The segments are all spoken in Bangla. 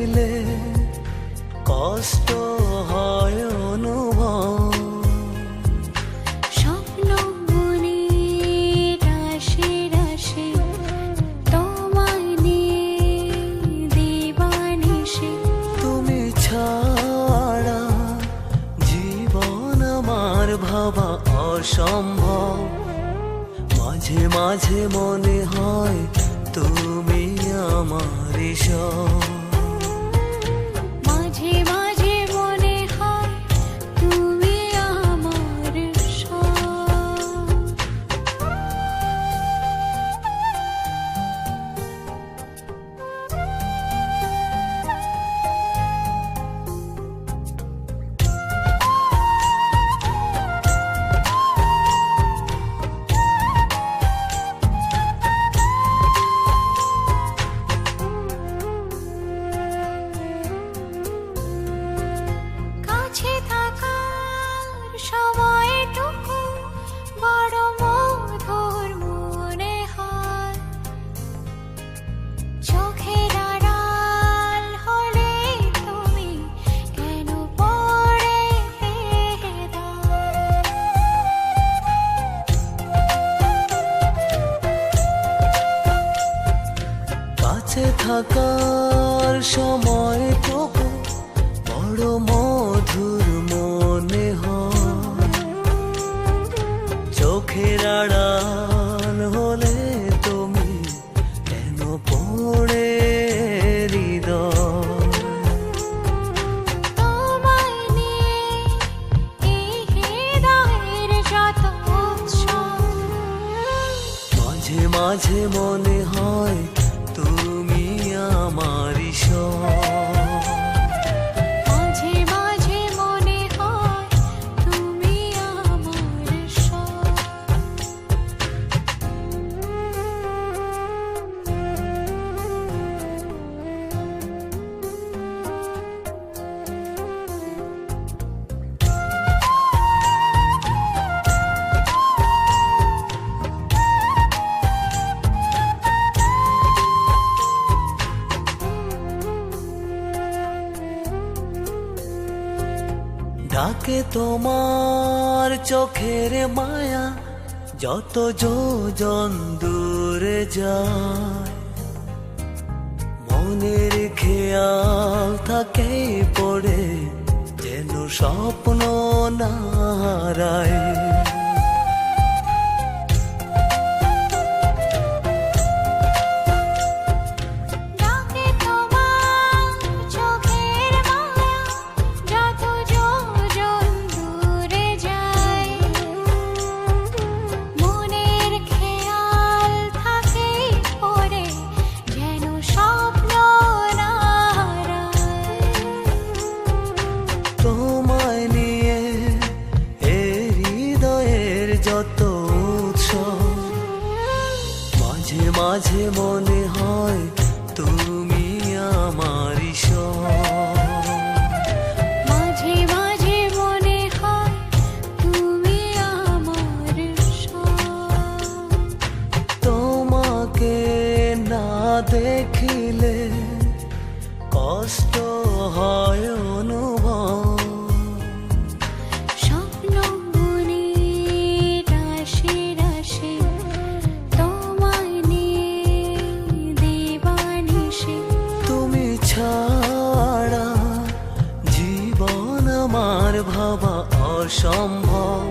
দেখিলে কষ্ট হয় অনুভব। স্বপ্ন মনে রাশি রাশি তোমায় নিয়ে দিবানিশি। তুমি ছাড়া জীবন আমার ভাবা অসম্ভব। মাঝে মাঝে মনে হয় তুমি আমার সব। মাঝে মাঝে মনে হয় তুমি আমার সব। কাছে থাকার সময়টুকু বড় মধুর মনে হয়। চোখের আড়াল হলে তুমি কেন পড়ে দাও। কাছে থাকার সময়টুকু বড় মধুর মনে হয়। চোখের আড়াল হলে তুমি কেন পড়ে হৃদয়। তোমায় নিয়ে এই হৃদয়ের যত উৎসব। মাঝে মাঝে মনে হয় তুমি আমারই সব। মাঝে মাঝে মনে হয় তুমি আমার সব। ডাকে তোমার চোখের মায়া যত যোজন দূরে যায়। মনের খেয়াল থাকে পড়ে যেন স্বপ্ন না হারায়। ডাকে তোমার চোখের মায়া যত যোজন দূরে যায়। মনের খেয়াল থাকে পড়ে যেন স্বপ্ন না হারায়। তোমায় নিয়ে এ হৃদয়ের যত উৎসব। মাঝে মাঝে মনে হয় তুমি আমারই সব। মাঝে মাঝে মনে হয় তুমি আমার সব। তোমাকে না দেখিলে কষ্ট হয় অনুভব। স্বপ্ন মনে রাশি রাশি তোমায় নিয়ে দিবানিশি। তুমি ছাড়া জীবন আমার ভাবা অসম্ভব।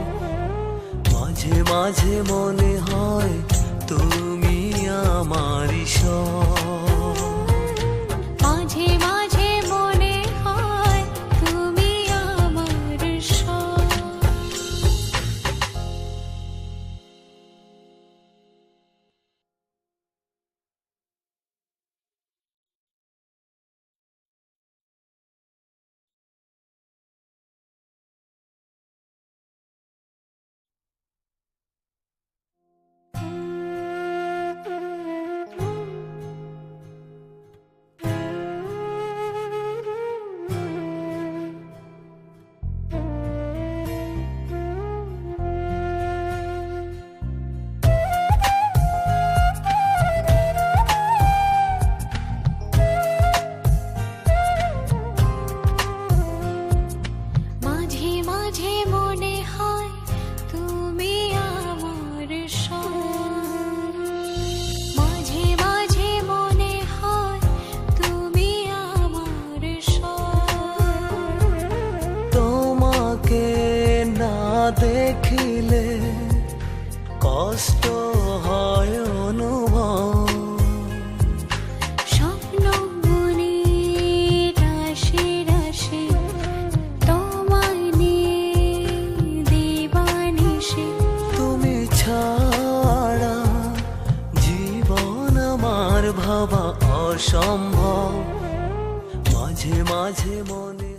মাঝে মাঝে মনে হয় তুমি আমারই সব। মাঝে মাঝে মনে হয় তুমি আমার সব। দেখিলে কষ্ট হয় অনুভব। স্বপ্ন মনে রাশি রাশি তোমায় নিয়ে দিবানিশি। তুমি ছাড়া জীবন আমার ভাবা অসম্ভব। মাঝে মাঝে মনে